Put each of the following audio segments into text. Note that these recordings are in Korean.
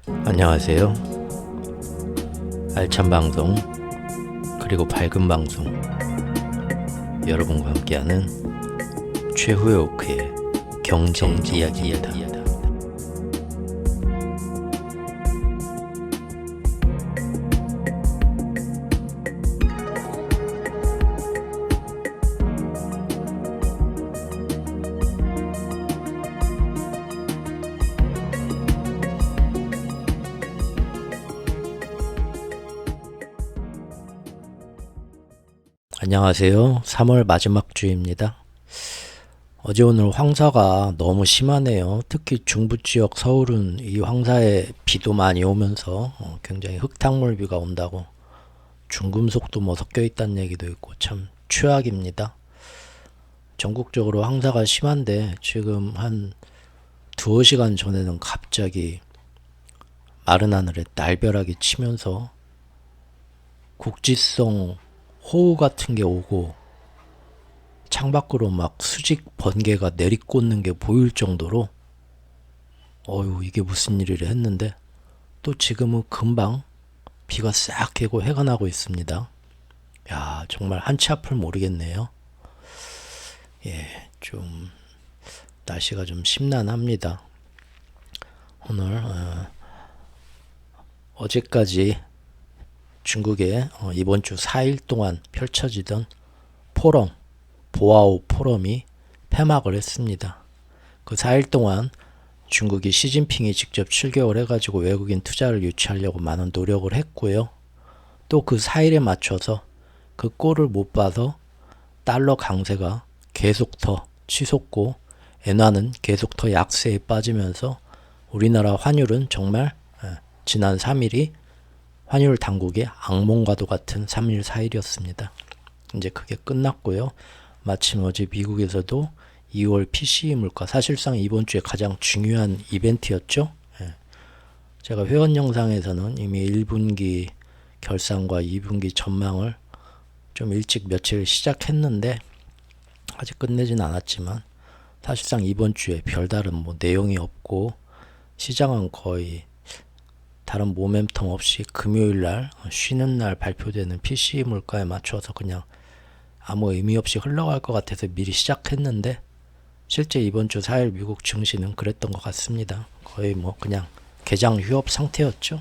안녕하세요. 알찬 방송 그리고 밝은 방송 여러분과 함께하는 최후의 오크의 경제 이야기입니다. 안녕하세요. 3월 마지막 주입니다. 어제 오늘 황사가 너무 심하네요. 특히 중부 지역 서울은 이 황사에 비도 많이 오면서 굉장히 흙탕물비가 온다고 중금속도 뭐 섞여 있다는 얘기도 있고 참 최악입니다. 전국적으로 황사가 심한데 지금 한 두어 시간 전에는 갑자기 마른 하늘에 날벼락이 치면서 국지성 호우 같은 게 오고 창밖으로 막 수직 번개가 내리꽂는 게 보일 정도로 어휴 이게 무슨 일이래 했는데 또 지금은 금방 비가 싹 개고 해가 나고 있습니다. 야 정말 한치 앞을 모르겠네요. 좀 날씨가 좀 심란합니다. 오늘 어제까지 중국에 이번 주 4일 동안 펼쳐지던 포럼 보아오 포럼이 폐막을 했습니다. 그 4일 동안 중국이 시진핑이 직접 출격을 해가지고 외국인 투자를 유치하려고 많은 노력을 했고요. 또 그 4일에 맞춰서 그 꼴을 못 봐서 달러 강세가 계속 더 치솟고 엔화는 계속 더 약세에 빠지면서 우리나라 환율은 정말 지난 3일이 환율 당국의 악몽과도 같은 3일 4일이었습니다. 이제 그게 끝났고요. 마침 어제 미국에서도 2월 PCE 물가 사실상 이번 주에 가장 중요한 이벤트였죠. 제가 회원 영상에서는 이미 1분기 결산과 2분기 전망을 좀 일찍 며칠 시작했는데 아직 끝내진 않았지만 사실상 이번 주에 별다른 뭐 내용이 없고 시장은 거의 다른 모멘텀 없이 금요일날 쉬는 날 발표되는 PCE 물가에 맞춰서 그냥 아무 의미 없이 흘러갈 것 같아서 미리 시작했는데 실제 이번 주 4일 미국 증시는 그랬던 것 같습니다. 거의 뭐 그냥 개장 휴업 상태였죠.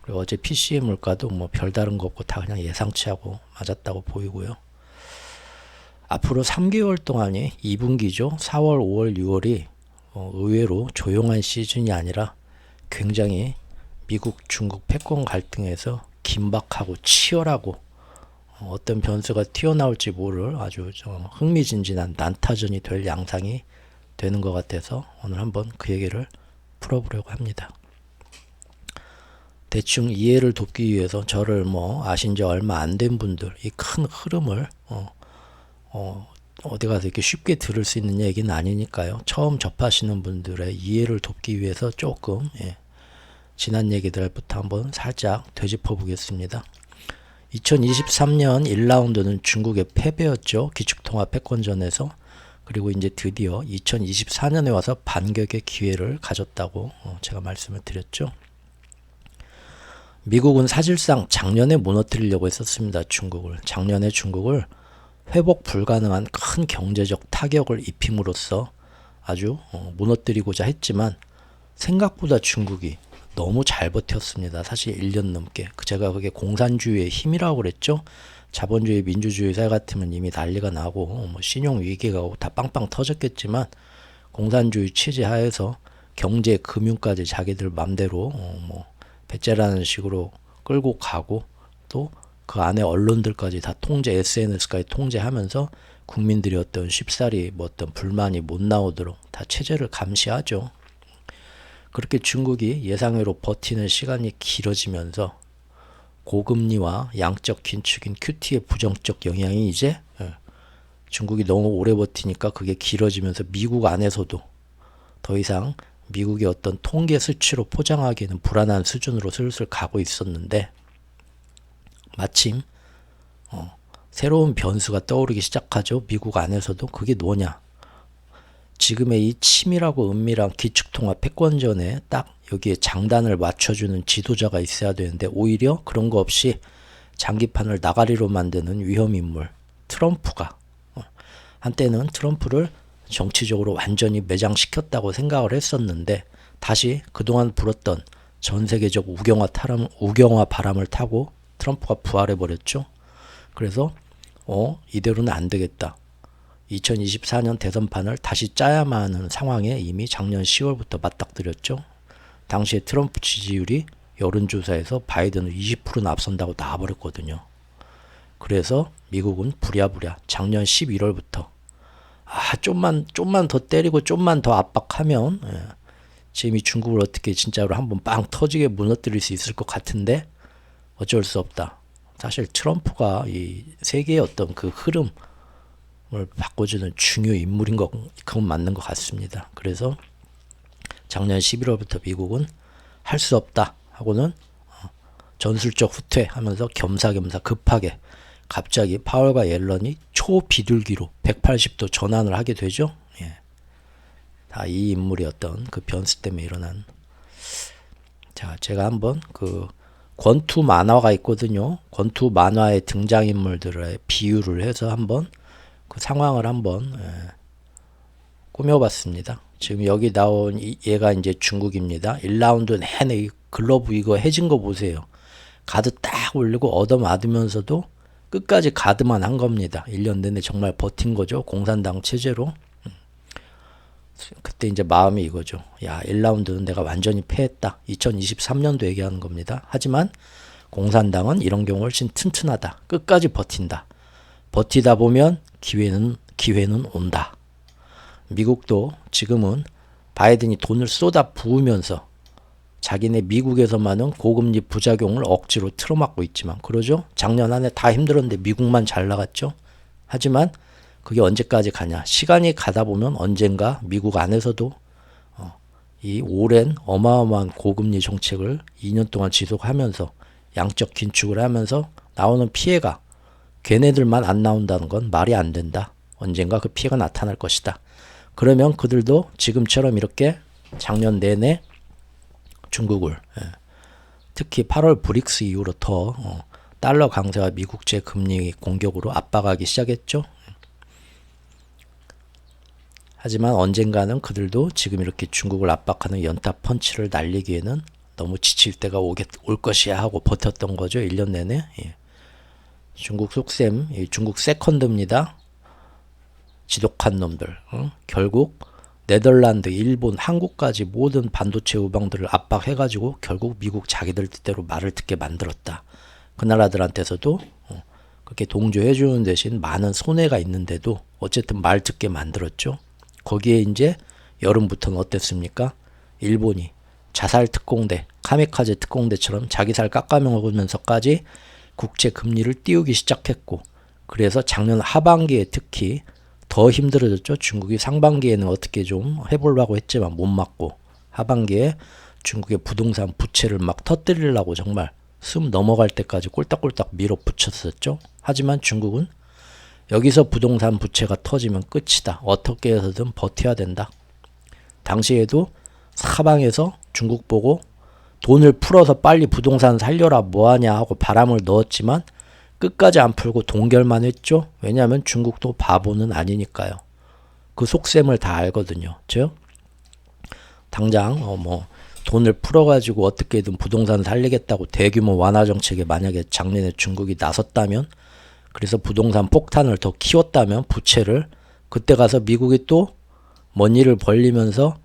그리고 어제 PCE 물가도 뭐 별다른 거 없고 다 그냥 예상치하고 맞았다고 보이고요. 앞으로 3개월 동안이 2분기죠. 4월, 5월, 6월이 의외로 조용한 시즌이 아니라 굉장히 미국, 중국 패권 갈등에서 긴박하고 치열하고 어떤 변수가 튀어나올지 모를 아주 좀 흥미진진한 난타전이 될 양상이 되는 것 같아서 오늘 한번 그 얘기를 풀어보려고 합니다. 대충 이해를 돕기 위해서 저를 뭐 아신 지 얼마 안 된 분들 이 큰 흐름을 어디 가서 이렇게 쉽게 들을 수 있는 얘기는 아니니까요. 처음 접하시는 분들의 이해를 돕기 위해서 조금 지난 얘기들부터 한번 살짝 되짚어 보겠습니다. 2023년 1라운드는 중국의 패배였죠. 기축통화 패권전에서. 그리고 이제 드디어 2024년에 와서 반격의 기회를 가졌다고 제가 말씀을 드렸죠. 미국은 사실상 작년에 무너뜨리려고 했었습니다. 중국을. 작년에 중국을 회복 불가능한 큰 경제적 타격을 입힘으로써 아주 무너뜨리고자 했지만 생각보다 중국이 너무 잘 버텼습니다. 사실 1년 넘게. 제가 그게 공산주의의 힘이라고 그랬죠. 자본주의, 민주주의 사회 같으면 이미 난리가 나고 뭐 신용 위기가 오고 다 빵빵 터졌겠지만 공산주의 체제 하에서 경제, 금융까지 자기들 맘대로 뭐 배째라는 식으로 끌고 가고 또 그 안에 언론들까지 다 통제, SNS까지 통제하면서 국민들이 어떤 쉽사리 뭐 어떤 불만이 못 나오도록 다 체제를 감시하죠. 그렇게 중국이 예상외로 버티는 시간이 길어지면서 고금리와 양적 긴축인 QT의 부정적 영향이 이제 중국이 너무 오래 버티니까 그게 길어지면서 미국 안에서도 더 이상 미국의 어떤 통계 수치로 포장하기에는 불안한 수준으로 슬슬 가고 있었는데 마침 새로운 변수가 떠오르기 시작하죠. 미국 안에서도 그게 뭐냐? 지금의 이 치밀하고 은밀한 기축통화 패권전에 딱 여기에 장단을 맞춰주는 지도자가 있어야 되는데 오히려 그런 거 없이 장기판을 나가리로 만드는 위험인물 트럼프가 한때는 트럼프를 정치적으로 완전히 매장시켰다고 생각을 했었는데 다시 그동안 불었던 전 세계적 우경화 바람을 타고 트럼프가 부활해버렸죠. 그래서 이대로는 안 되겠다. 2024년 대선판을 다시 짜야만 하는 상황에 이미 작년 10월부터 맞닥뜨렸죠. 당시에 트럼프 지지율이 여론조사에서 바이든을 20%나 앞선다고 나와버렸거든요. 그래서 미국은 부랴부랴 작년 11월부터 좀만 더 때리고 좀만 더 압박하면 지금 이 중국을 어떻게 진짜로 한번 빵 터지게 무너뜨릴 수 있을 것 같은데 어쩔 수 없다. 사실 트럼프가 이 세계의 어떤 그 흐름을 바꿔주는 중요 인물인 그건 맞는 것 같습니다. 그래서 작년 11월부터 미국은 할 수 없다 하고는 전술적 후퇴하면서 겸사겸사 급하게 갑자기 파월과 옐런이 초비둘기로 180도 전환을 하게 되죠. 예. 다 이 인물이 어떤 그 변수 때문에 일어난. 자, 제가 한번 그 권투 만화가 있거든요. 권투 만화의 등장인물들의 비유를 해서 한번 그 상황을 한번 꾸며봤습니다. 지금 여기 나온 얘가 이제 중국입니다. 1라운드 내내 이 글러브 이거 해진 거 보세요. 가드 딱 올리고 얻어맞으면서도 끝까지 가드만 한 겁니다. 1년 내내 정말 버틴 거죠. 공산당 체제로. 그때 이제 마음이 이거죠. 야, 1라운드는 내가 완전히 패했다. 2023년도 얘기하는 겁니다. 하지만 공산당은 이런 경우 훨씬 튼튼하다. 끝까지 버틴다. 버티다 보면 기회는 온다. 미국도 지금은 바이든이 돈을 쏟아 부으면서 자기네 미국에서만은 고금리 부작용을 억지로 틀어막고 있지만 그러죠? 작년 한 해 다 힘들었는데 미국만 잘 나갔죠? 하지만 그게 언제까지 가냐? 시간이 가다 보면 언젠가 미국 안에서도 이 오랜 어마어마한 고금리 정책을 2년 동안 지속하면서 양적 긴축을 하면서 나오는 피해가 걔네들만 안 나온다는 건 말이 안 된다. 언젠가 그 피해가 나타날 것이다. 그러면 그들도 지금처럼 이렇게 작년 내내 중국을 특히 8월 브릭스 이후로 더 달러 강세와 미국제 금리 공격으로 압박하기 시작했죠. 하지만 언젠가는 그들도 지금 이렇게 중국을 압박하는 연타 펀치를 날리기에는 너무 지칠 때가 올 것이야 하고 버텼던 거죠. 1년 내내. 중국 속셈, 중국 세컨드입니다. 지독한 놈들. 결국 네덜란드, 일본, 한국까지 모든 반도체 우방들을 압박해가지고 결국 미국 자기들 뜻대로 말을 듣게 만들었다. 그 나라들한테서도 그렇게 동조해주는 대신 많은 손해가 있는데도 어쨌든 말 듣게 만들었죠. 거기에 이제 여름부터는 어땠습니까? 일본이 자살 특공대, 카미카제 특공대처럼 자기 살 깎아먹으면서까지 국채 금리를 띄우기 시작했고 그래서 작년 하반기에 특히 더 힘들어졌죠. 중국이 상반기에는 어떻게 좀 해보려고 했지만 못 맞고 하반기에 중국의 부동산 부채를 막 터뜨리려고 정말 숨 넘어갈 때까지 꼴딱꼴딱 밀어붙였었죠. 하지만 중국은 여기서 부동산 부채가 터지면 끝이다. 어떻게 해서든 버텨야 된다. 당시에도 사방에서 중국 보고 돈을 풀어서 빨리 부동산 살려라 뭐하냐 하고 바람을 넣었지만 끝까지 안 풀고 동결만 했죠. 왜냐하면 중국도 바보는 아니니까요. 그 속셈을 다 알거든요. 즉 당장 돈을 풀어가지고 어떻게든 부동산 살리겠다고 대규모 완화 정책에 만약에 작년에 중국이 나섰다면 그래서 부동산 폭탄을 더 키웠다면 부채를 그때 가서 미국이 또 먼 일을 벌리면서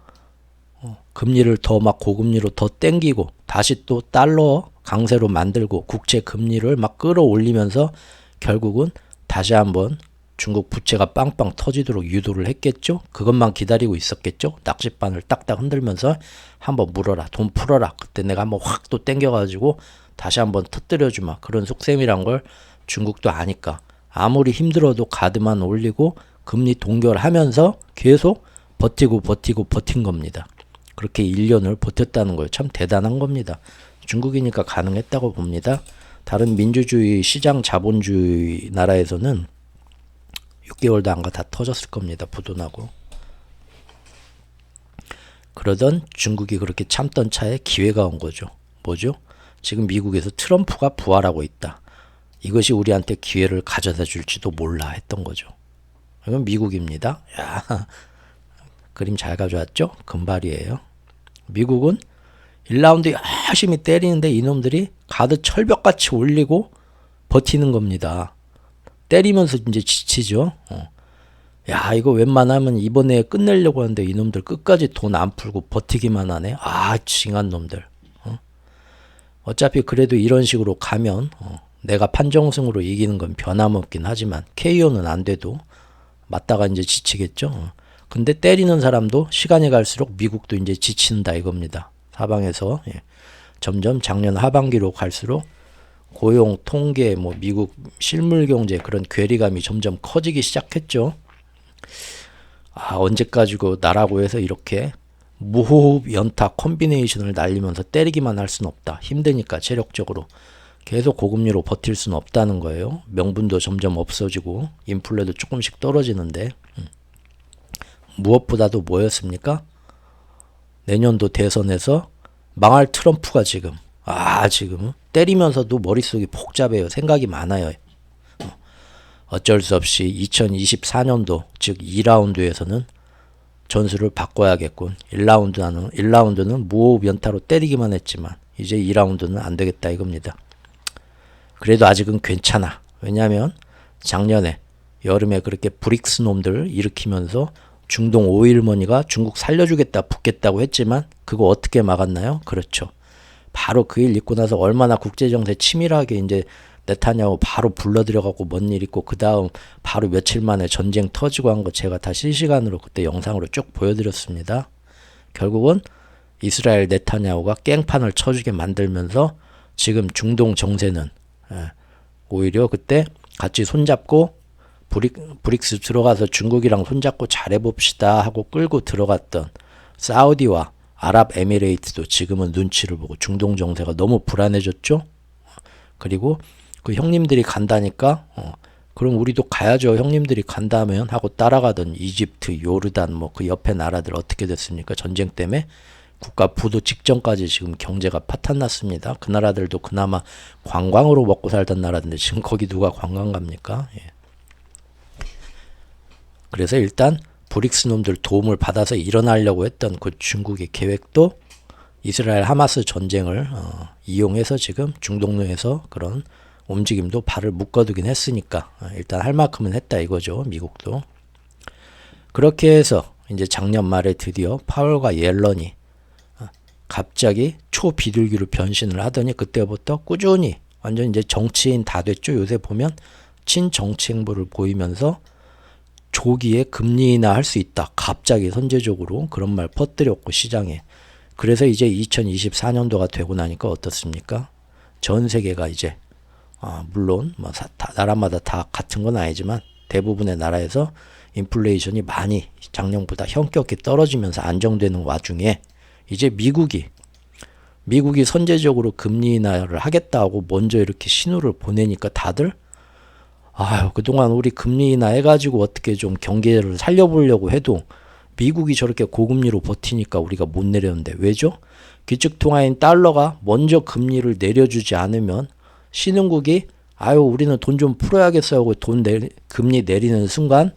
금리를 더 막 고금리로 더 땡기고 다시 또 달러 강세로 만들고 국채 금리를 막 끌어올리면서 결국은 다시 한번 중국 부채가 빵빵 터지도록 유도를 했겠죠. 그것만 기다리고 있었겠죠. 낚싯바늘 딱딱 흔들면서 한번 물어라, 돈 풀어라. 그때 내가 한번 확 또 땡겨가지고 다시 한번 터뜨려주마. 그런 속셈이란 걸 중국도 아니까 아무리 힘들어도 가드만 올리고 금리 동결하면서 계속 버틴 겁니다. 그렇게 1년을 버텼다는 거예요. 참 대단한 겁니다. 중국이니까 가능했다고 봅니다. 다른 민주주의 시장 자본주의 나라에서는 6개월도 안 가 다 터졌을 겁니다. 부도나고. 그러던 중국이 그렇게 참던 차에 기회가 온 거죠. 뭐죠? 지금 미국에서 트럼프가 부활하고 있다. 이것이 우리한테 기회를 가져다 줄지도 몰라 했던 거죠. 이건 미국입니다. 야, 그림 잘 가져왔죠? 금발이에요. 미국은 1라운드 열심히 때리는데 이놈들이 가드 철벽같이 올리고 버티는 겁니다. 때리면서 이제 지치죠. 야, 이거 웬만하면 이번에 끝내려고 하는데 이놈들 끝까지 돈 안 풀고 버티기만 하네. 아, 징한 놈들. 어차피 그래도 이런 식으로 가면 내가 판정승으로 이기는 건 변함없긴 하지만 KO는 안 돼도 맞다가 이제 지치겠죠. 근데 때리는 사람도 시간이 갈수록 미국도 이제 지친다 이겁니다. 사방에서 점점 작년 하반기로 갈수록 고용, 통계, 뭐 미국 실물 경제 그런 괴리감이 점점 커지기 시작했죠. 아, 언제까지고 나라고 해서 이렇게 무호흡 연타 콤비네이션을 날리면서 때리기만 할 수는 없다. 힘드니까 체력적으로 계속 고금리로 버틸 수는 없다는 거예요. 명분도 점점 없어지고 인플레도 조금씩 떨어지는데 무엇보다도 뭐였습니까? 내년도 대선에서 망할 트럼프가 지금 때리면서도 머릿속이 복잡해요. 생각이 많아요. 어쩔 수 없이 2024년도 즉 2라운드에서는 전술을 바꿔야겠군. 1라운드는 무호흡 연타로 때리기만 했지만 이제 2라운드는 안 되겠다 이겁니다. 그래도 아직은 괜찮아. 왜냐하면 작년에 여름에 그렇게 브릭스 놈들 일으키면서 중동 오일머니가 중국 살려주겠다 붙겠다고 했지만 그거 어떻게 막았나요? 그렇죠. 바로 그 일 있고 나서 얼마나 국제정세 치밀하게 이제 네타냐후 바로 불러들여갖고 뭔 일 있고 그 다음 바로 며칠 만에 전쟁 터지고 한 거 제가 다 실시간으로 그때 영상으로 쭉 보여드렸습니다. 결국은 이스라엘 네타냐후가 깽판을 쳐주게 만들면서 지금 중동 정세는 오히려 그때 같이 손잡고 브릭스 들어가서 중국이랑 손잡고 잘해봅시다 하고 끌고 들어갔던 사우디와 아랍에미레이트도 지금은 눈치를 보고 중동 정세가 너무 불안해졌죠. 그리고 그 형님들이 간다니까 그럼 우리도 가야죠. 형님들이 간다면 하고 따라가던 이집트, 요르단 뭐 그 옆에 나라들 어떻게 됐습니까? 전쟁 때문에 국가 부도 직전까지 지금 경제가 파탄났습니다. 그 나라들도 그나마 관광으로 먹고 살던 나라인데 지금 거기 누가 관광 갑니까? 예. 그래서 일단 브릭스 놈들 도움을 받아서 일어나려고 했던 그 중국의 계획도 이스라엘 하마스 전쟁을 이용해서 지금 중동에서 그런 움직임도 발을 묶어두긴 했으니까 일단 할 만큼은 했다 이거죠. 미국도. 그렇게 해서 이제 작년 말에 드디어 파월과 옐런이 갑자기 초비둘기로 변신을 하더니 그때부터 꾸준히 완전 이제 정치인 다 됐죠. 요새 보면 친정치 행보를 보이면서 조기에 금리 인하할 수 있다. 갑자기 선제적으로 그런 말 퍼뜨렸고 시장에. 그래서 이제 2024년도가 되고 나니까 어떻습니까? 전 세계가 이제 물론 뭐 나라마다 다 같은 건 아니지만 대부분의 나라에서 인플레이션이 많이 작년보다 현격히 떨어지면서 안정되는 와중에 이제 미국이 선제적으로 금리 인하를 하겠다고 먼저 이렇게 신호를 보내니까 다들 그동안 우리 금리 인하 해가지고 어떻게 좀 경제를 살려보려고 해도 미국이 저렇게 고금리로 버티니까 우리가 못 내렸는데 왜죠? 기축통화인 달러가 먼저 금리를 내려주지 않으면 신흥국이 우리는 돈 좀 풀어야겠어요 하고 금리 내리는 순간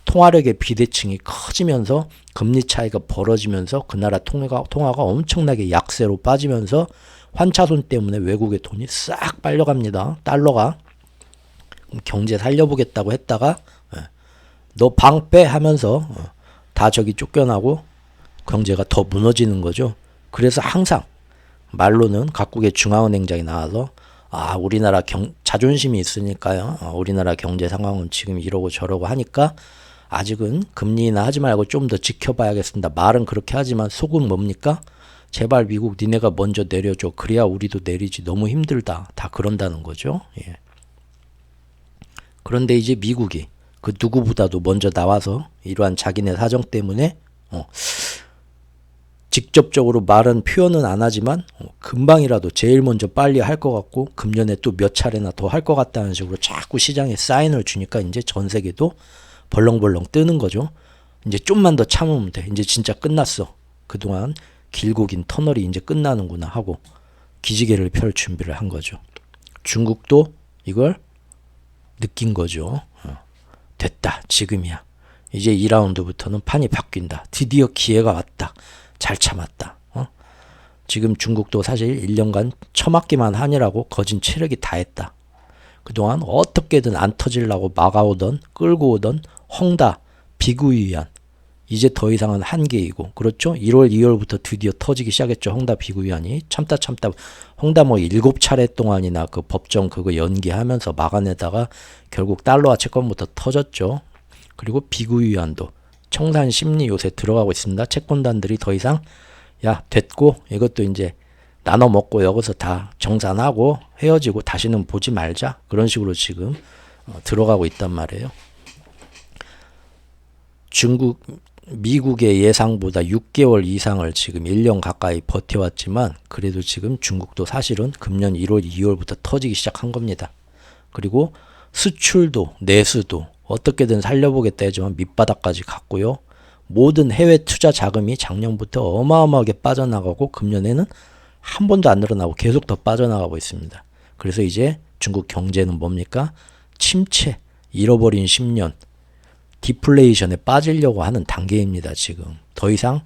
통화력의 비대칭이 커지면서 금리 차이가 벌어지면서 그 나라 통화가 엄청나게 약세로 빠지면서 환차손 때문에 외국의 돈이 싹 빨려갑니다. 달러가. 경제 살려보겠다고 했다가 너 방빼 하면서 다 저기 쫓겨나고 경제가 더 무너지는 거죠. 그래서 항상 말로는 각국의 중앙은행장이 나와서 우리나라 자존심이 있으니까요. 우리나라 경제 상황은 지금 이러고 저러고 하니까 아직은 금리 인하 하지 말고 좀 더 지켜봐야겠습니다. 말은 그렇게 하지만 속은 뭡니까? 제발 미국 니네가 먼저 내려줘. 그래야 우리도 내리지. 너무 힘들다. 다 그런다는 거죠. 예. 그런데 이제 미국이 그 누구보다도 먼저 나와서 이러한 자기네 사정 때문에 직접적으로 말은 표현은 안 하지만 금방이라도 제일 먼저 빨리 할 것 같고 금년에 또 몇 차례나 더 할 것 같다는 식으로 자꾸 시장에 사인을 주니까 이제 전 세계도 벌렁벌렁 뜨는 거죠. 이제 좀만 더 참으면 돼. 이제 진짜 끝났어. 그동안 길고 긴 터널이 이제 끝나는구나 하고 기지개를 펼 준비를 한 거죠. 중국도 이걸 느낀 거죠. 됐다. 지금이야. 이제 2라운드부터는 판이 바뀐다. 드디어 기회가 왔다. 잘 참았다. 지금 중국도 사실 1년간 처맞기만 하느라고 거진 체력이 다 했다. 그동안 어떻게든 안 터지려고 막아오던 끌고 오던 헝다 비구이안 이제 더 이상은 한계이고 그렇죠. 1월 2월부터 드디어 터지기 시작했죠. 헝다 비구이안이 참다 헝다 뭐 7차례 동안이나 그 법정 그거 연기하면서 막아내다가 결국 달러와 채권부터 터졌죠. 그리고 비구이안도 청산 심리 요새 들어가고 있습니다. 채권단들이 더 이상 야 됐고 이것도 이제 나눠 먹고 여기서 다 정산하고 헤어지고 다시는 보지 말자 그런 식으로 지금 들어가고 있단 말이에요. 미국의 예상보다 6개월 이상을 지금 1년 가까이 버텨왔지만 그래도 지금 중국도 사실은 금년 1월 2월부터 터지기 시작한 겁니다. 그리고 수출도 내수도 어떻게든 살려보겠다 했지만 밑바닥까지 갔고요. 모든 해외 투자 자금이 작년부터 어마어마하게 빠져나가고 금년에는 한 번도 안 늘어나고 계속 더 빠져나가고 있습니다. 그래서 이제 중국 경제는 뭡니까? 침체, 잃어버린 10년, 디플레이션에 빠지려고 하는 단계입니다. 지금 더 이상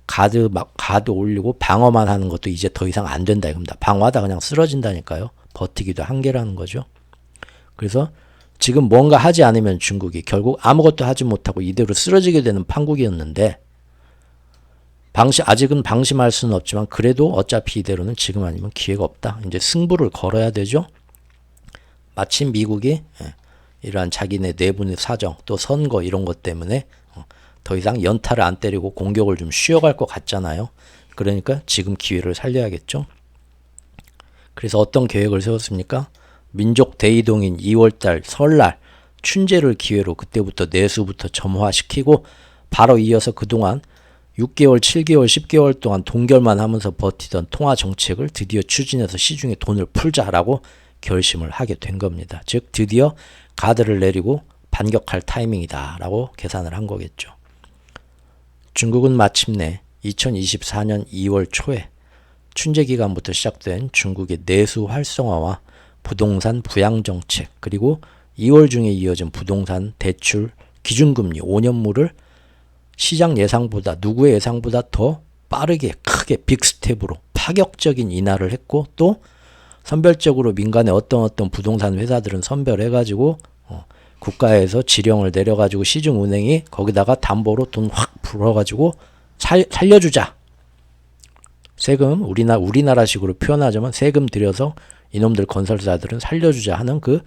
가드 올리고 방어만 하는 것도 이제 더 이상 안 된다 이겁니다. 방어하다 그냥 쓰러진다니까요. 버티기도 한계라는 거죠. 그래서 지금 뭔가 하지 않으면 중국이 결국 아무것도 하지 못하고 이대로 쓰러지게 되는 판국이었는데 아직은 방심할 수는 없지만 그래도 어차피 이대로는 지금 아니면 기회가 없다. 이제 승부를 걸어야 되죠. 마침 미국이 이러한 자기네 내부의 사정 또 선거 이런 것 때문에 더 이상 연타를 안 때리고 공격을 좀 쉬어갈 것 같잖아요. 그러니까 지금 기회를 살려야겠죠. 그래서 어떤 계획을 세웠습니까? 민족 대이동인 2월달 설날 춘제를 기회로 그때부터 내수부터 점화시키고 바로 이어서 그동안 6개월, 7개월, 10개월 동안 동결만 하면서 버티던 통화 정책을 드디어 추진해서 시중에 돈을 풀자라고 결심을 하게 된 겁니다. 즉 드디어 가드를 내리고 반격할 타이밍이다 라고 계산을 한 거겠죠. 중국은 마침내 2024년 2월 초에 춘제 기간부터 시작된 중국의 내수 활성화와 부동산 부양 정책 그리고 2월 중에 이어진 부동산 대출 기준금리 5년물을 시장 예상보다 누구의 예상보다 더 빠르게 크게 빅스텝으로 파격적인 인하를 했고 또 선별적으로 민간의 어떤 부동산 회사들은 선별해가지고 국가에서 지령을 내려가지고 시중은행이 거기다가 담보로 돈 확 불어가지고 살려주자. 세금 우리나라식으로 표현하자면 세금 들여서 이놈들 건설사들은 살려주자 하는 그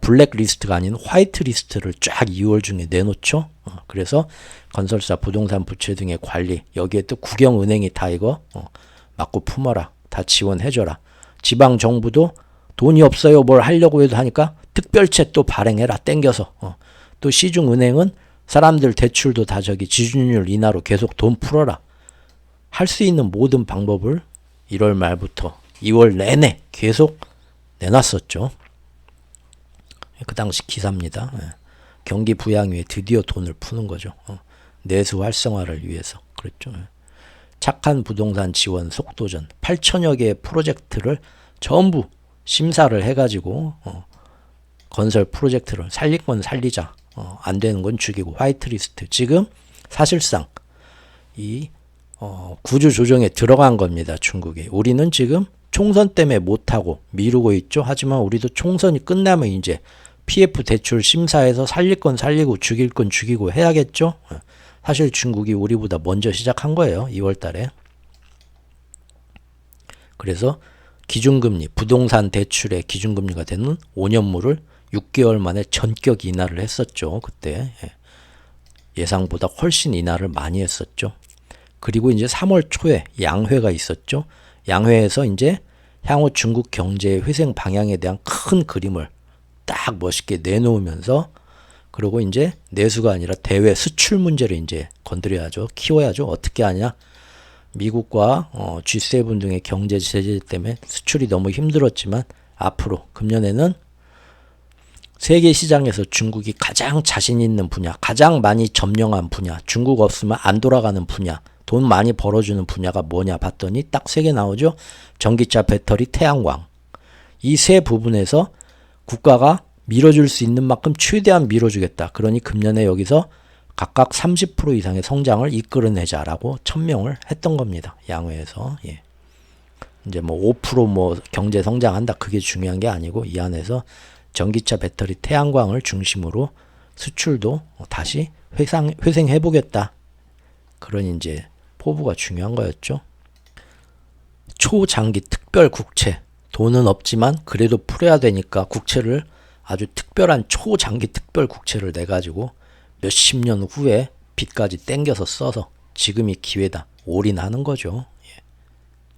블랙리스트가 아닌 화이트리스트를 쫙 2월 중에 내놓죠. 그래서 건설사, 부동산 부채 등의 관리 여기에 또 국영은행이 다 이거 맞고 품어라. 다 지원해줘라. 지방정부도 돈이 없어요. 뭘 하려고 해도 하니까 특별채 또 발행해라. 땡겨서. 또 시중은행은 사람들 대출도 다 지준율 인하로 계속 돈 풀어라. 할 수 있는 모든 방법을 1월 말부터 2월 내내 계속 내놨었죠. 그 당시 기사입니다. 경기 부양위에 드디어 돈을 푸는 거죠. 내수 활성화를 위해서. 그랬죠. 착한 부동산 지원 속도전 8천여 개의 프로젝트를 전부 심사를 해가지고 건설 프로젝트를 살릴 건 살리자. 안 되는 건 죽이고 화이트리스트. 지금 사실상 이 구조 조정에 들어간 겁니다. 중국이. 우리는 지금 총선 때문에 못하고 미루고 있죠. 하지만 우리도 총선이 끝나면 이제 PF 대출 심사에서 살릴 건 살리고 죽일 건 죽이고 해야겠죠. 사실 중국이 우리보다 먼저 시작한 거예요. 2월 달에. 그래서 기준금리, 부동산 대출의 기준금리가 되는 5년물을 6개월 만에 전격 인하를 했었죠. 그때 예상보다 훨씬 인하를 많이 했었죠. 그리고 이제 3월 초에 양회가 있었죠. 양회에서 이제 향후 중국 경제의 회생 방향에 대한 큰 그림을 딱 멋있게 내놓으면서 그리고 이제 내수가 아니라 대외 수출 문제를 이제 건드려야죠. 키워야죠. 어떻게 하냐. 미국과 G7 등의 경제 제재 때문에 수출이 너무 힘들었지만 앞으로 금년에는 세계 시장에서 중국이 가장 자신 있는 분야, 가장 많이 점령한 분야, 중국 없으면 안 돌아가는 분야 돈 많이 벌어주는 분야가 뭐냐 봤더니 딱 3개 나오죠. 전기차, 배터리, 태양광. 이 세 부분에서 국가가 밀어줄 수 있는 만큼 최대한 밀어주겠다. 그러니 금년에 여기서 각각 30% 이상의 성장을 이끌어내자라고 천명을 했던 겁니다. 양회에서. 예. 이제 뭐 5% 경제 성장한다. 그게 중요한 게 아니고 이 안에서 전기차, 배터리, 태양광을 중심으로 수출도 다시 회생해 보겠다. 그런 이제 포부가 중요한 거였죠. 초장기 특별 국채. 돈은 없지만 그래도 풀어야 되니까 국채를 아주 특별한 초장기 특별 국채를 내가지고 몇십 년 후에 빚까지 땡겨서 써서 지금이 기회다. 올인하는 거죠. 예.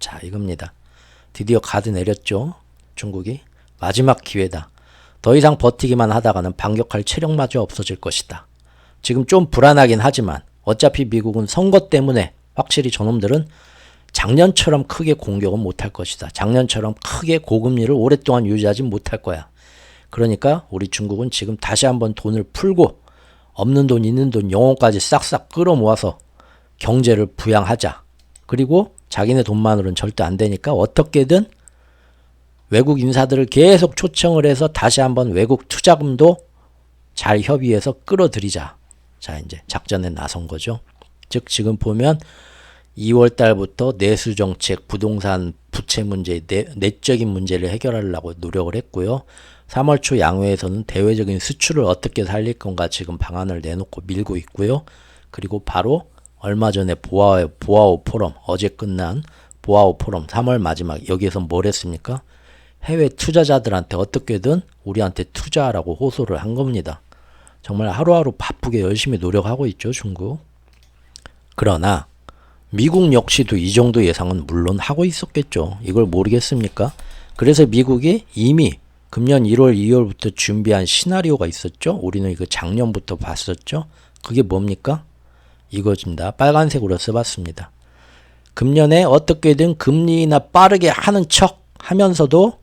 자, 이겁니다. 드디어 가드 내렸죠. 중국이. 마지막 기회다. 더 이상 버티기만 하다가는 반격할 체력마저 없어질 것이다. 지금 좀 불안하긴 하지만 어차피 미국은 선거 때문에 확실히 저놈들은 작년처럼 크게 공격은 못할 것이다. 작년처럼 크게 고금리를 오랫동안 유지하지 못할 거야. 그러니까 우리 중국은 지금 다시 한번 돈을 풀고 없는 돈 있는 돈 영혼까지 싹싹 끌어모아서 경제를 부양하자. 그리고 자기네 돈만으로는 절대 안 되니까 어떻게든 외국 인사들을 계속 초청을 해서 다시 한번 외국 투자금도 잘 협의해서 끌어들이자. 자, 이제 작전에 나선 거죠. 즉 지금 보면 2월 달부터 내수 정책, 부동산 부채 문제, 내적인 문제를 해결하려고 노력을 했고요. 3월 초 양회에서는 대외적인 수출을 어떻게 살릴 건가 지금 방안을 내놓고 밀고 있고요. 그리고 바로 얼마 전에 보아오 포럼, 어제 끝난 보아오 포럼 3월 마지막 여기에서 뭘 했습니까? 해외 투자자들한테 어떻게든 우리한테 투자하라고 호소를 한 겁니다. 정말 하루하루 바쁘게 열심히 노력하고 있죠, 중국. 그러나 미국 역시도 이 정도 예상은 물론 하고 있었겠죠. 이걸 모르겠습니까? 그래서 미국이 이미 금년 1월, 2월부터 준비한 시나리오가 있었죠. 우리는 이거 작년부터 봤었죠. 그게 뭡니까? 이거입니다. 빨간색으로 써봤습니다. 금년에 어떻게든 금리 인하 빠르게 하는 척 하면서도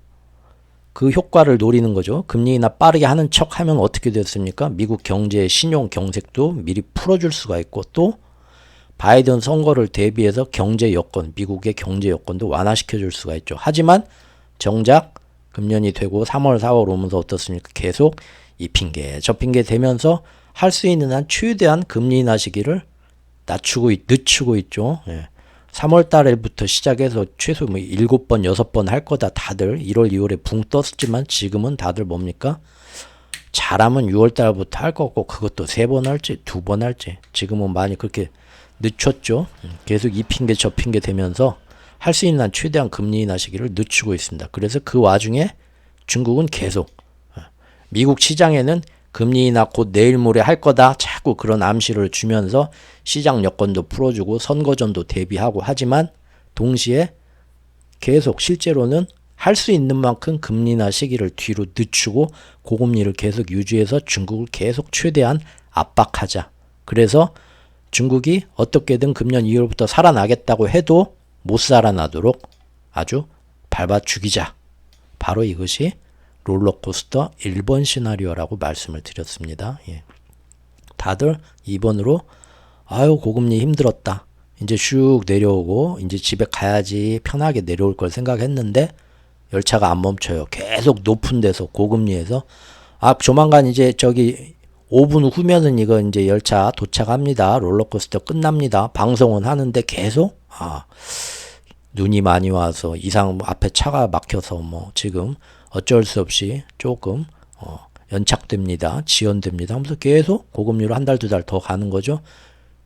그 효과를 노리는 거죠. 금리 인하 빠르게 하는 척 하면 어떻게 됐습니까? 미국 경제의 신용 경색도 미리 풀어줄 수가 있고 또 바이든 선거를 대비해서 경제 여건, 미국의 경제 여건도 완화시켜 줄 수가 있죠. 하지만 정작 금년이 되고 3월, 4월 오면서 어떻습니까? 계속 이 핑계, 저 핑계 되면서 할 수 있는 한 최대한 금리 인하 시기를 늦추고 있죠. 예. 3월 달부터 시작해서 최소 7번, 6번 할 거다. 다들 1월, 2월에 붕 떴지만 지금은 다들 뭡니까? 잘하면 6월 달부터 할 거고 그것도 3번 할지 2번 할지 지금은 많이 그렇게 늦췄죠. 계속 이 핑계 저 핑계 되면서 할 수 있는 한 최대한 금리 인하 시기를 늦추고 있습니다. 그래서 그 와중에 중국은 계속 미국 시장에는 금리 인하 곧 내일 모레 할 거다. 자꾸 그런 암시를 주면서 시장 여건도 풀어주고 선거전도 대비하고 하지만 동시에 계속 실제로는 할 수 있는 만큼 금리 인하 시기를 뒤로 늦추고 고금리를 계속 유지해서 중국을 계속 최대한 압박하자. 그래서 중국이 어떻게든 금년 2월부터 살아나겠다고 해도 못 살아나도록 아주 밟아 죽이자. 바로 이것이 롤러코스터 1번 시나리오라고 말씀을 드렸습니다. 예. 다들 2번으로 아유 고금리 힘들었다. 이제 슉 내려오고 이제 집에 가야지 편하게 내려올 걸 생각했는데 열차가 안 멈춰요. 계속 높은 데서 고금리에서 조만간 이제 저기 5분 후면은 이거 이제 열차 도착합니다. 롤러코스터 끝납니다. 방송은 하는데 계속 눈이 많이 와서 이상 앞에 차가 막혀서 지금 어쩔 수 없이 조금 연착됩니다. 지연됩니다. 하면서 계속 고금리로 한 달, 2달 더 가는 거죠.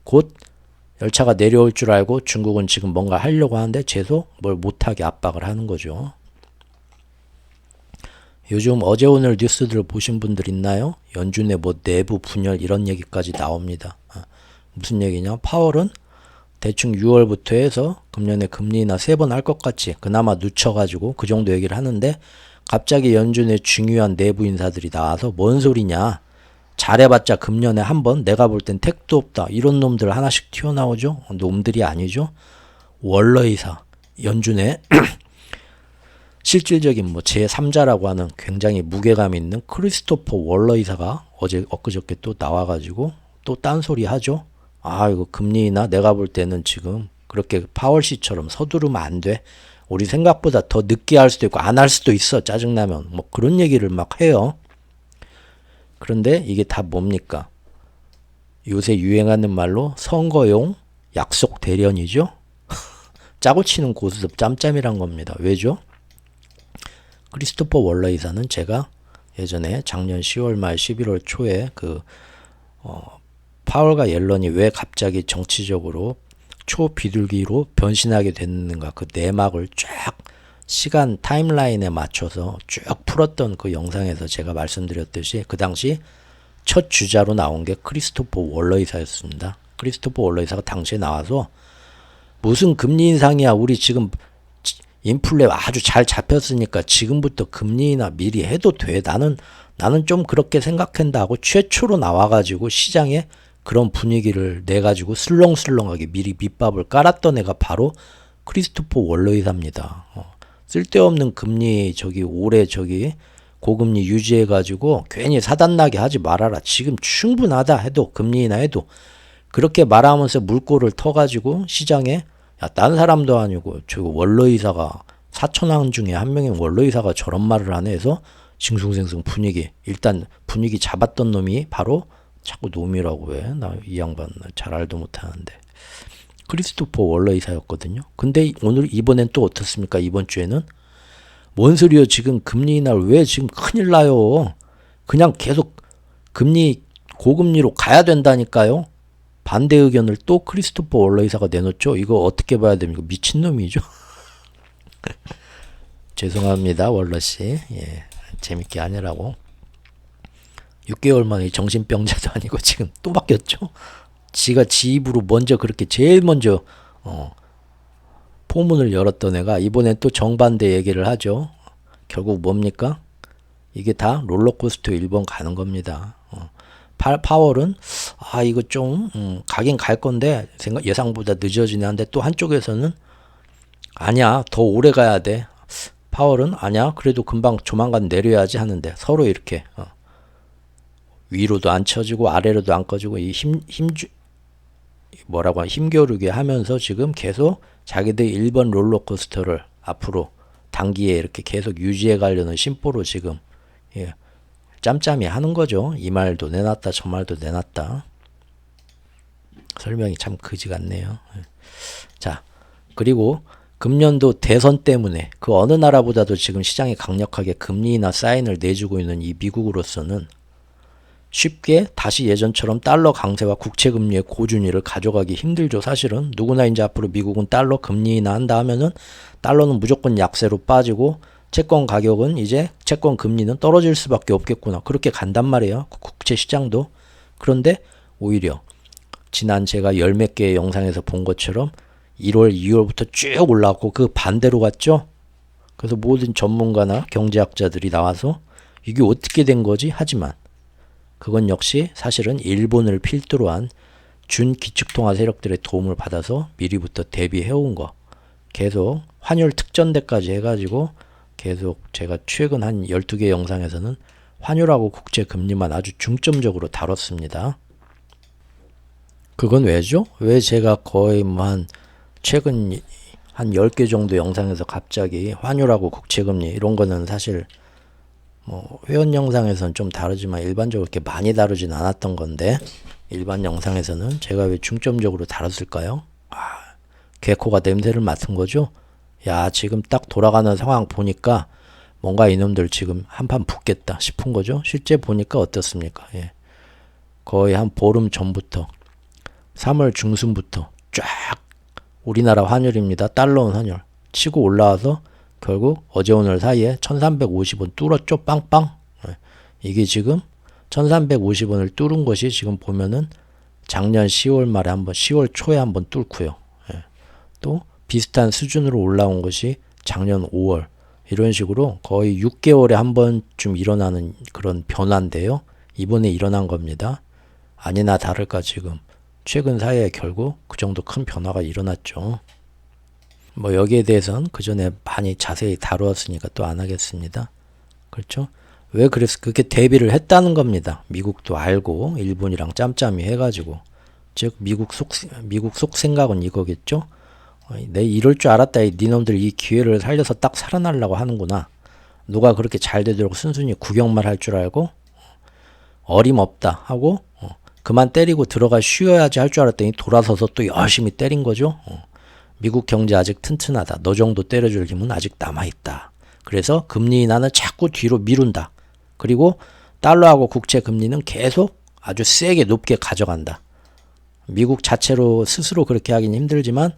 곧 열차가 내려올 줄 알고 중국은 지금 뭔가 하려고 하는데 계속 뭘 못하게 압박을 하는 거죠. 요즘 어제 오늘 뉴스들을 보신 분들 있나요? 연준의 내부 분열 이런 얘기까지 나옵니다. 무슨 얘기냐? 파월은 대충 6월부터 해서 금년에 금리 인하 3번 할 것 같이 그나마 늦춰가지고 그 정도 얘기를 하는데 갑자기 연준의 중요한 내부 인사들이 나와서 뭔 소리냐? 잘해봤자 금년에 한 번 내가 볼 땐 택도 없다. 이런 놈들 하나씩 튀어나오죠. 놈들이 아니죠. 월러이사 연준의 실질적인 제3자라고 하는 굉장히 무게감 있는 크리스토퍼 월러 이사가 엊그저께 또 나와가지고 또 딴소리 하죠. 아, 이거 금리 인하 내가 볼 때는 지금 그렇게 파월 씨처럼 서두르면 안 돼. 우리 생각보다 더 늦게 할 수도 있고 안 할 수도 있어. 짜증나면. 뭐 그런 얘기를 막 해요. 그런데 이게 다 뭡니까? 요새 유행하는 말로 선거용 약속 대련이죠. 짜고 치는 고스톱 짬짬이란 겁니다. 왜죠? 크리스토퍼 월러 이사는 제가 예전에 작년 10월 말 11월 초에 파월과 옐런이 왜 갑자기 정치적으로 초비둘기로 변신하게 됐는가 그 내막을 쫙 시간 타임라인에 맞춰서 쭉 풀었던 그 영상에서 제가 말씀드렸듯이 그 당시 첫 주자로 나온 게 크리스토퍼 월러 이사였습니다. 크리스토퍼 월러 이사가 당시에 나와서 무슨 금리 인상이야. 우리 지금 인플레 아주 잘 잡혔으니까 지금부터 금리 인하 미리 해도 돼. 나는 좀 그렇게 생각한다 하고 최초로 나와가지고 시장에 그런 분위기를 내가지고 슬렁슬렁하게 미리 밑밥을 깔았던 애가 바로 크리스토퍼 월러 이사입니다. 쓸데없는 금리 올해 고금리 유지해가지고 괜히 사단나게 하지 말아라. 지금 충분하다 해도 금리 인하 해도 그렇게 말하면서 물꼬를 터가지고 시장에 야, 딴 사람도 아니고 월러 이사가 사천왕 중에 한 명인 월러 이사가 저런 말을 하네 해서 싱숭생숭 일단 분위기 잡았던 놈이 바로 자꾸 놈이라고 해. 나 이 양반 잘 알도 못하는데 크리스토퍼 월러 이사였거든요. 근데 이번엔 또 어떻습니까? 이번 주에는 뭔 소리요? 지금 금리 인하를 왜 지금 큰일 나요? 그냥 계속 고금리로 가야 된다니까요. 반대 의견을 또 크리스토퍼 월러 이사가 내놓죠. 이거 어떻게 봐야 됩니까? 미친놈이죠. 죄송합니다, 월러 씨. 예, 재밌게 하느라고. 6개월 만에 정신병자도 아니고 지금 또 바뀌었죠. 지가 지 입으로 제일 먼저 포문을 열었던 애가 이번엔 또 정반대 얘기를 하죠. 결국 뭡니까? 이게 다 롤러코스터 1번 가는 겁니다. 파월은 이거 좀 가긴 갈 건데 예상보다 늦어지네 한데 또 한쪽에서는 아니야 더 오래 가야 돼. 파월은 아니야 그래도 금방 조만간 내려야지 하는데 서로 이렇게 위로도 안 쳐지고 아래로도 안 꺼지고 힘겨루게 하면서 지금 계속 자기들 1번 롤러코스터를 앞으로 단기에 이렇게 계속 유지해 가려는 심보로 지금 짬짬이 하는 거죠. 이 말도 내놨다 저 말도 내놨다. 설명이 참 그지 같네요. 자, 그리고 금년도 대선 때문에 그 어느 나라보다도 지금 시장이 강력하게 금리 인하 사인을 내주고 있는 이 미국으로서는 쉽게 다시 예전처럼 달러 강세와 국채 금리의 고준위를 가져가기 힘들죠. 사실은 누구나 이제 앞으로 미국은 달러 금리 인하한다 하면은 달러는 무조건 약세로 빠지고 채권 가격은 이제 채권 금리는 떨어질 수밖에 없겠구나. 그렇게 간단 말이에요. 국채 시장도. 그런데 오히려 지난 제가 열 몇 개의 영상에서 본 것처럼 1월, 2월부터 쭉 올라왔고 그 반대로 갔죠. 그래서 모든 전문가나 경제학자들이 나와서 이게 어떻게 된 거지? 하지만 그건 역시 사실은 일본을 필두로 한 준기축통화 세력들의 도움을 받아서 미리부터 대비해온 거. 계속 환율 특전대까지 해가지고 계속 제가 최근 한 12개 영상에서는 환율하고 국채 금리만 아주 중점적으로 다뤘습니다. 그건 왜죠? 왜 제가 거의 최근 한 10개 정도 영상에서 갑자기 환율하고 국채 금리 이런 거는 사실 회원 영상에서는 좀 다르지만 일반적으로 이렇게 많이 다루진 않았던 건데 일반 영상에서는 제가 왜 중점적으로 다뤘을까요? 개코가 냄새를 맡은 거죠? 야, 지금 딱 돌아가는 상황 보니까 뭔가 이놈들 지금 한판 붙겠다 싶은 거죠. 실제 보니까 어떻습니까? 예. 거의 한 보름 전부터 3월 중순부터 쫙 우리나라 환율입니다. 달러 환율 치고 올라와서 결국 어제 오늘 사이에 1350원 뚫었죠. 빵빵. 예. 이게 지금 1350원을 뚫은 것이 지금 보면은 작년 10월 말에 한번 10월 초에 한번 뚫고요. 예. 또 비슷한 수준으로 올라온 것이 작년 5월 이런 식으로 거의 6개월에 한 번쯤 일어나는 그런 변화인데요. 이번에 일어난 겁니다. 아니나 다를까 지금 최근 사이에 결국 그 정도 큰 변화가 일어났죠. 여기에 대해서는 그 전에 많이 자세히 다루었으니까 또 안 하겠습니다. 그렇죠? 왜 그래서 그렇게 대비를 했다는 겁니다. 미국도 알고 일본이랑 짬짬이 해가지고 즉 미국 속 생각은 이거겠죠. 내 이럴 줄 알았다. 니놈들 이 기회를 살려서 딱 살아나려고 하는구나. 누가 그렇게 잘 되도록 순순히 구경만 할 줄 알고 어림없다 하고 그만 때리고 들어가 쉬어야지 할 줄 알았더니 돌아서서 또 열심히 때린 거죠. 미국 경제 아직 튼튼하다. 너 정도 때려줄 힘은 아직 남아있다. 그래서 금리 인하는 자꾸 뒤로 미룬다. 그리고 달러하고 국채 금리는 계속 아주 세게 높게 가져간다. 미국 자체로 스스로 그렇게 하긴 힘들지만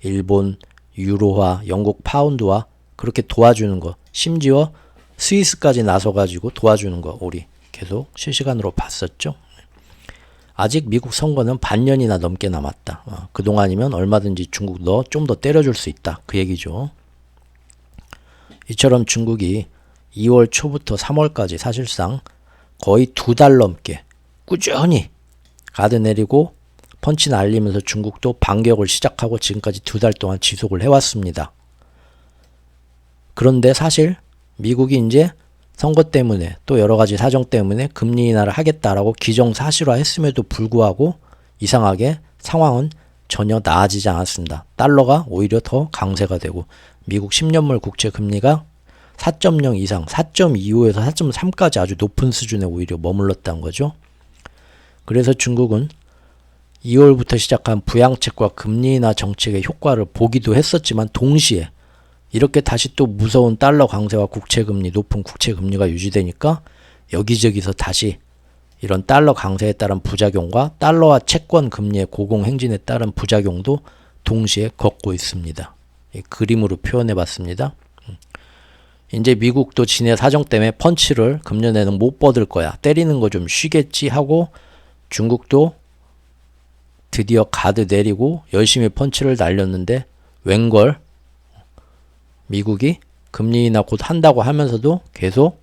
일본, 유로화, 영국 파운드와 그렇게 도와주는 거, 심지어 스위스까지 나서가지고 도와주는 거 우리 계속 실시간으로 봤었죠. 아직 미국 선거는 반년이나 넘게 남았다. 그동안이면 얼마든지 중국 너 좀 더 때려줄 수 있다. 그 얘기죠. 이처럼 중국이 2월 초부터 3월까지 사실상 거의 2달 넘게 꾸준히 가드 내리고 펀치 날리면서 중국도 반격을 시작하고 지금까지 2달 동안 지속을 해왔습니다. 그런데 사실 미국이 이제 선거 때문에 또 여러 가지 사정 때문에 금리 인하를 하겠다라고 기정사실화했음에도 불구하고 이상하게 상황은 전혀 나아지지 않았습니다. 달러가 오히려 더 강세가 되고 미국 10년물 국채 금리가 4.0 이상 4.25에서 4.3까지 아주 높은 수준에 오히려 머물렀다는 거죠. 그래서 중국은 2월부터 시작한 부양책과 금리 인하 정책의 효과를 보기도 했었지만 동시에 이렇게 다시 또 무서운 달러 강세와 국채금리, 높은 국채금리가 유지되니까 여기저기서 다시 이런 달러 강세에 따른 부작용과 달러와 채권 금리의 고공행진에 따른 부작용도 동시에 겪고 있습니다. 그림으로 표현해 봤습니다. 이제 미국도 지네 사정 때문에 펀치를 금년에는 못 뻗을 거야. 때리는 거 좀 쉬겠지 하고 중국도 드디어 가드 내리고 열심히 펀치를 날렸는데 웬걸 미국이 금리 인하 곧 한다고 하면서도 계속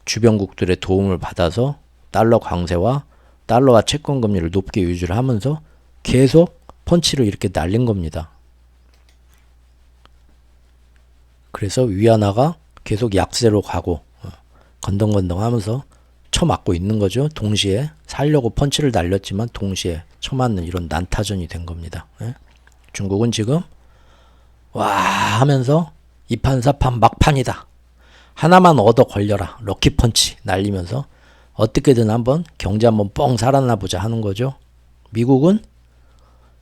주변국들의 도움을 받아서 달러 강세와 달러와 채권 금리를 높게 유지를 하면서 계속 펀치를 이렇게 날린 겁니다. 그래서 위안화가 계속 약세로 가고 건덩건덩 하면서 쳐맞고 있는 거죠. 동시에 살려고 펀치를 날렸지만 동시에 쳐맞는 이런 난타전이 된 겁니다. 중국은 지금 와 하면서 이판사판 막판이다. 하나만 얻어 걸려라. 럭키펀치 날리면서 어떻게든 한번 경제 한번 뻥 살아나 보자 하는 거죠. 미국은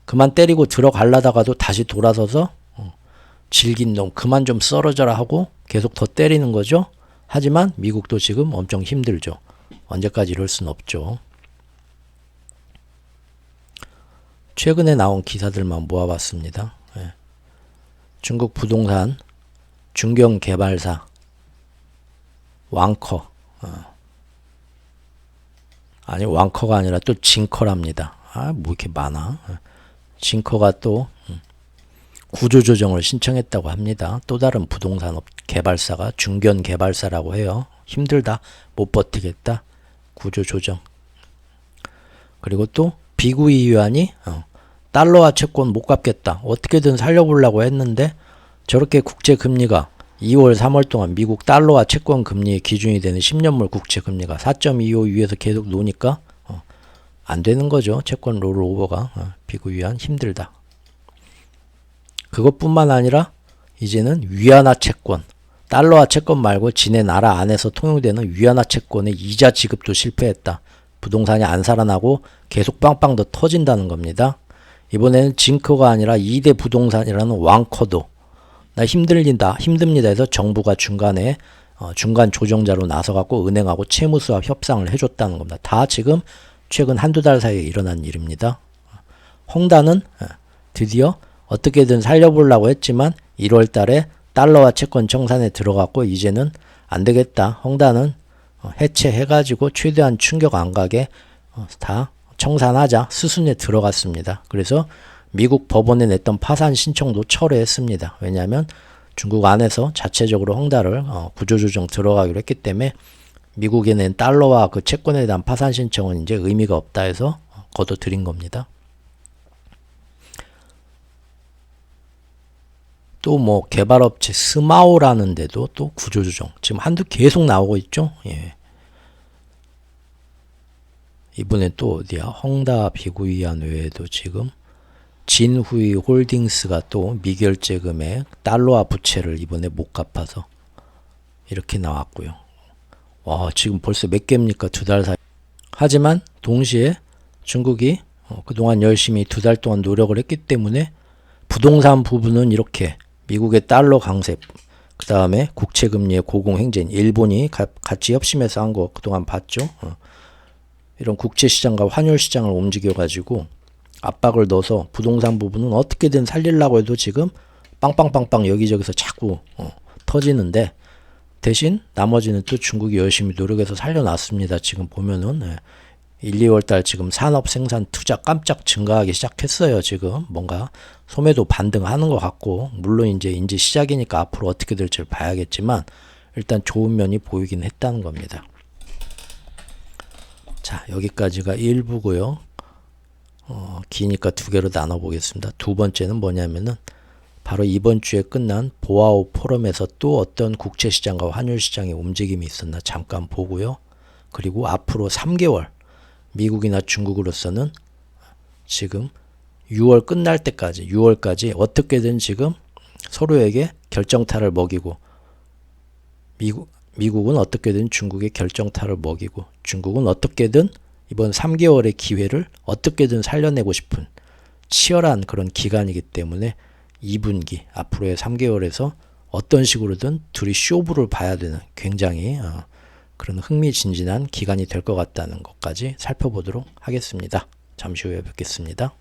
그만 때리고 들어가려다가도 다시 돌아서서 질긴 놈 그만 좀 썰어져라 하고 계속 더 때리는 거죠. 하지만 미국도 지금 엄청 힘들죠. 언제까지 이럴 순 없죠. 최근에 나온 기사들만 모아봤습니다. 중국 부동산 중견개발사 왕커 아니 왕커가 아니라 또 징커랍니다. 뭐 이렇게 많아. 징커가 또 구조조정을 신청했다고 합니다. 또 다른 부동산 개발사가 중견개발사라고 해요. 힘들다 못 버티겠다 구조조정. 그리고 또 비구이 유안이 달러와 채권 못 갚겠다 어떻게든 살려보려고 했는데 저렇게 국채 금리가 2월 3월 동안 미국 달러와 채권 금리의 기준이 되는 10년물 국채 금리가 4.25 위에서 계속 노니까 안 되는 거죠. 채권 롤오버가 비구이 유안 힘들다. 그것뿐만 아니라 이제는 위안화 채권 달러화 채권 말고 지네 나라 안에서 통용되는 위안화 채권의 이자 지급도 실패했다. 부동산이 안 살아나고 계속 빵빵 더 터진다는 겁니다. 이번에는 징커가 아니라 2대 부동산이라는 왕커도 나 힘듭니다 해서 정부가 중간에 중간 조정자로 나서갖고 은행하고 채무수합 협상을 해줬다는 겁니다. 다 지금 최근 한두 달 사이에 일어난 일입니다. 홍다는 드디어 어떻게든 살려보려고 했지만 1월 달에 달러와 채권 청산에 들어갔고 이제는 안 되겠다. 홍다는 해체해가지고 최대한 충격 안 가게 다 청산하자 수순에 들어갔습니다. 그래서 미국 법원에 냈던 파산 신청도 철회했습니다. 왜냐하면 중국 안에서 자체적으로 홍다를 구조조정 들어가기로 했기 때문에 미국에 낸 달러와 그 채권에 대한 파산 신청은 이제 의미가 없다 해서 거둬들인 겁니다. 또 뭐 개발업체 스마오라는 데도 또 구조조정 지금 한두 계속 나오고 있죠. 이번에 또 어디야? 헝다 비구이안 외에도 지금 진후이 홀딩스가 또 미결제 금액 달러화 부채를 이번에 못 갚아서 이렇게 나왔고요. 와, 지금 벌써 몇 개입니까? 2달 사이. 하지만 동시에 중국이 그동안 열심히 2달 동안 노력을 했기 때문에 부동산 부분은 이렇게 미국의 달러 강세, 그 다음에 국채금리의 고공행진, 일본이 같이 협심해서 한 거 그동안 봤죠. 이런 국채시장과 환율시장을 움직여가지고 압박을 넣어서 부동산 부분은 어떻게든 살리려고 해도 지금 빵빵빵빵 여기저기서 자꾸 터지는데, 대신 나머지는 또 중국이 열심히 노력해서 살려놨습니다. 지금 보면은 1, 2월 달 지금 산업 생산 투자 깜짝 증가하기 시작했어요. 지금 뭔가 소매도 반등하는 것 같고, 물론 이제 시작이니까 앞으로 어떻게 될지 봐야겠지만 일단 좋은 면이 보이긴 했다는 겁니다. 자, 여기까지가 1부고요. 기니까 2개로 나눠 보겠습니다. 두 번째는 뭐냐면은 바로 이번 주에 끝난 보아오 포럼에서 또 어떤 국채시장과 환율시장의 움직임이 있었나 잠깐 보고요. 그리고 앞으로 3개월 미국이나 중국으로서는 지금 6월 끝날 때까지 6월까지 어떻게든 지금 서로에게 결정타를 먹이고, 미국은 어떻게든 중국에 결정타를 먹이고, 중국은 어떻게든 이번 3개월의 기회를 어떻게든 살려내고 싶은 치열한 그런 기간이기 때문에 2분기 앞으로의 3개월에서 어떤 식으로든 둘이 쇼부를 봐야 되는 굉장히 그런 흥미진진한 기간이 될 것 같다는 것까지 살펴보도록 하겠습니다. 잠시 후에 뵙겠습니다.